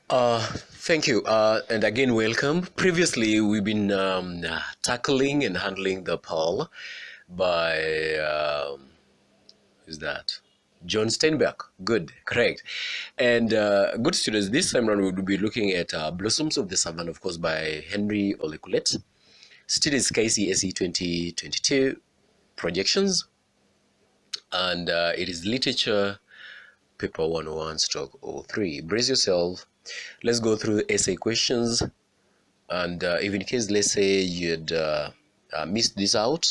Thank you. And again, welcome. Previously, we've been tackling and handling the poll by, who's that? John Steinbeck. Good, correct. And good students, this time around we'll be looking at Blossoms of the Savannah, of course, by Henry Ole Kaelo. Students KCSE 2022 projections. And it is literature paper 101 stroke 03. Brace yourself. Let's go through the essay questions. And if in case, let's say you'd missed this out,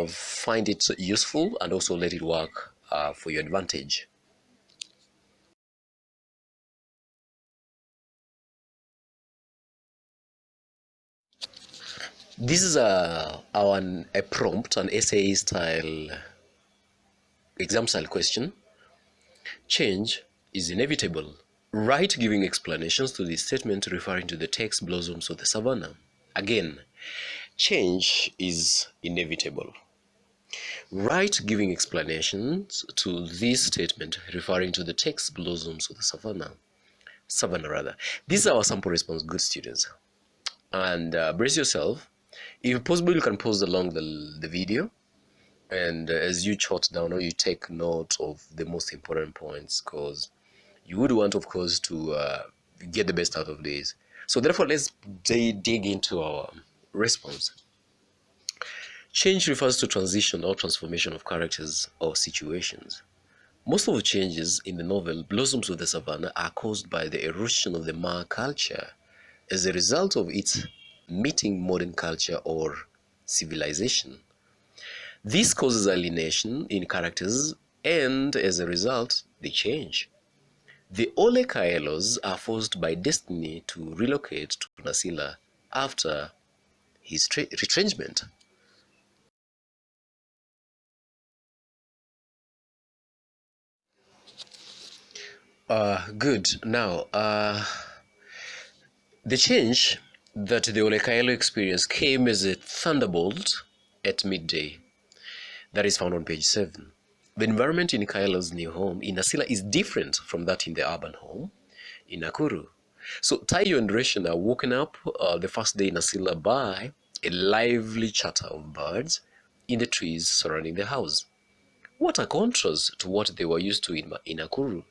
find it useful and also let it work for your advantage. This is a prompt, an essay style, exam style question. Change is inevitable. Write giving explanations to this statement referring to the text Blossoms of the Savannah. Again, change is inevitable. Write giving explanations to this statement referring to the text Blossoms of the Savannah rather. This is our sample response, good students. And brace yourself. If possible, you can pause along the video, and as you jot down or you take note of the most important points, because you would want, of course, to get the best out of this. So therefore, let's dig into our response. Change refers to transition or transformation of characters or situations. Most of the changes in the novel Blossoms of the Savannah are caused by the erosion of the Ma culture as a result of its meeting modern culture or civilization. This causes alienation in characters, and as a result, they change. The Ole Kaelos are forced by destiny to relocate to Nasila after his retrenchment. Good. Now, the change that the Ole Kaelo experienced came as a thunderbolt at midday. That is found on page 7. The environment in Kaelo's new home in Nasila is different from that in the urban home in Nakuru. So Tayo and Reshan are woken up the first day in Nasila by a lively chatter of birds in the trees surrounding the house. What a contrast to what they were used to in Nakuru.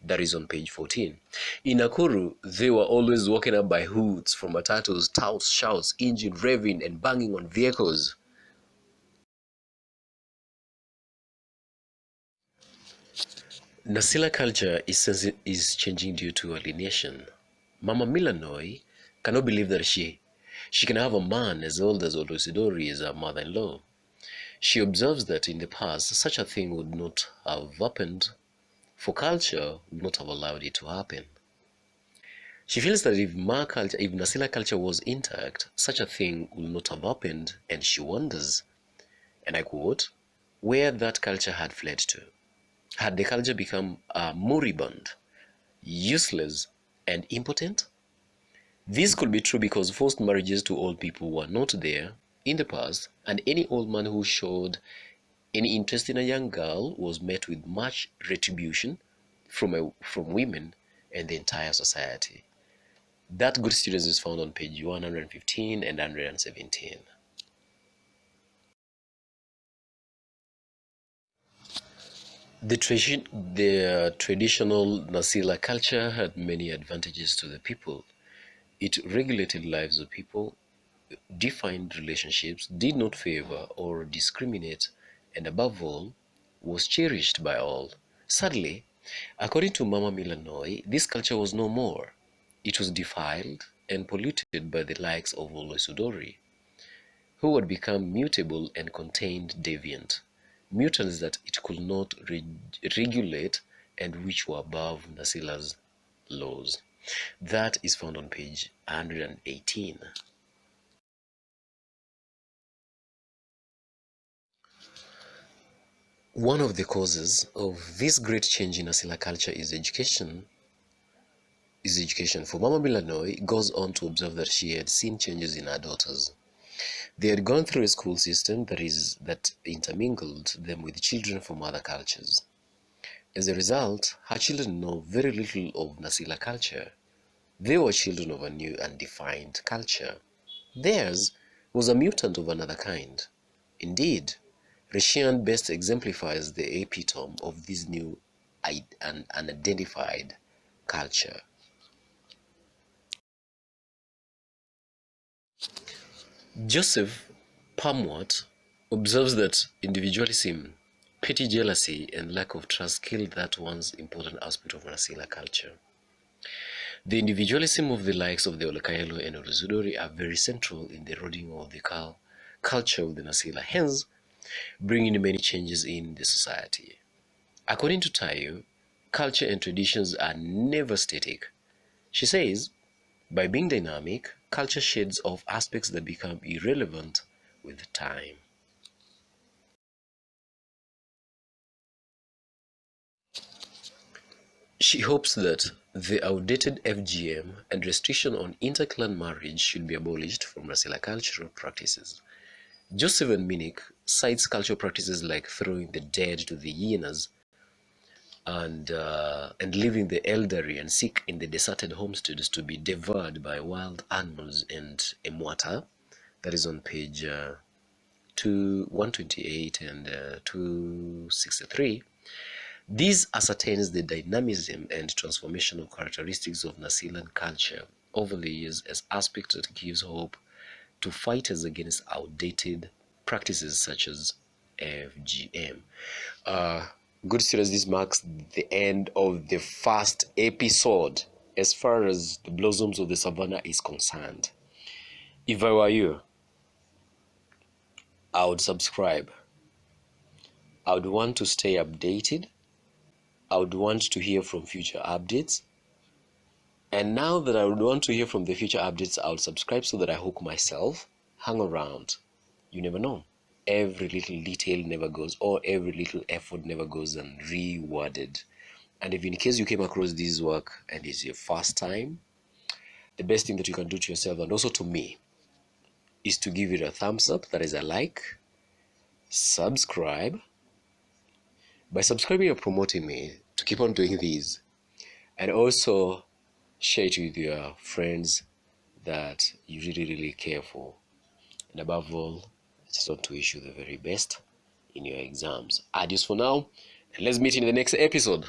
That is on page 14. In Nakuru, they were always woken up by hoots from matatus, touts, shouts, engine revving and banging on vehicles. Nasila culture is changing due to alienation. Mama Milanoi cannot believe that she can have a man as old as Olosidori as her mother-in-law. She observes that in the past, such a thing would not have happened, for culture would not have allowed it to happen. She feels that if Nasila culture was intact, such a thing would not have happened, and she wonders, and I quote, where that culture had fled to. Had the culture become moribund, useless, and impotent? This could be true because forced marriages to old people were not there in the past, and any old man who showed any interest in a young girl was met with much retribution from women and the entire society. That, good students, is found on page 115 and 117. The traditional Nasila culture had many advantages to the people. It regulated lives of people, defined relationships, did not favor or discriminate, and above all, was cherished by all. Sadly, according to Mama Milanoi, this culture was no more. It was defiled and polluted by the likes of Olesudori, who had become mutable and contained deviant. Mutants that it could not regulate and which were above Nasila's laws. That is found on page 118. One of the causes of this great change in Nasila culture is education. For Mama Milanoi goes on to observe that she had seen changes in her daughters. They had gone through a school system that intermingled them with children from other cultures. As a result, her children know very little of Nasila culture. They were children of a new and defined culture. Theirs was a mutant of another kind. Indeed, Retian best exemplifies the epitome of this new and unidentified culture. Joseph Pamwat observes that individualism, petty jealousy, and lack of trust kill that once important aspect of Nasila culture. The individualism of the likes of the Ole Kaelo and Orozudori are very central in the eroding of the culture of the Nasila, hence bringing many changes in the society. According to Tayo, culture and traditions are never static. She says, by being dynamic, culture shades off aspects that become irrelevant with time. She hopes that the outdated FGM and restriction on interclan marriage should be abolished from Nasila cultural practices. Joseph and Minik cites cultural practices like throwing the dead to the hyenas and leaving the elderly and sick in the deserted homesteads to be devoured by wild animals and emwata. That is on page 128 and 263. This ascertains the dynamism and transformational characteristics of Nasilan culture over the years as aspect that gives hope to fighters against outdated practices such as FGM. Good students, this marks the end of the first episode as far as the Blossoms of the Savannah is concerned. If I were you, I would subscribe. I would want to stay updated. I would want to hear from future updates. And now that I would want to hear from the future updates, I'll subscribe so that I hook myself. Hang around. You never know. Every little detail never goes, or every little effort never goes unrewarded. And if in case you came across this work and it's your first time, the best thing that you can do to yourself and also to me is to give it a thumbs up, that is a like, subscribe. By subscribing, you're promoting me to keep on doing these, and also share it with your friends that you really care for. And above all, I just want to wish you the very best in your exams. Adios for now, and let's meet in the next episode.